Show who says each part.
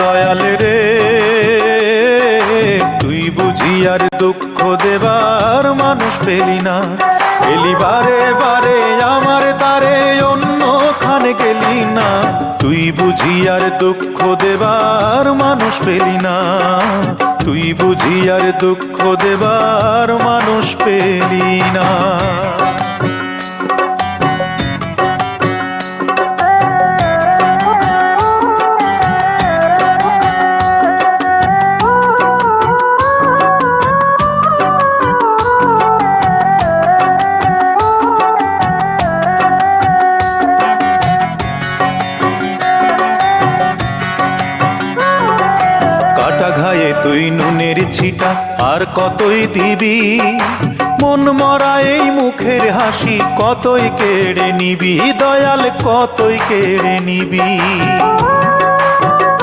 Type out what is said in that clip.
Speaker 1: দয়াল রে তুই বুঝি আর দুঃখ দেবার মানুষ পেলি না, এলি বারে বারে আমার তারে অন্যখানে গেলি না। তুই বুঝি আর দুঃখ দেবার মানুষ পেলি না, তুই বুঝি আর দুঃখ দেবার মানুষ পেলি না। কাটা ঘায়ে তুই নুনের ছিটা আর কতই দিবি, মন মরা এই মুখের হাসি কতই কেড়ে নিবি, দয়াল কতই কেড়ে নিবি।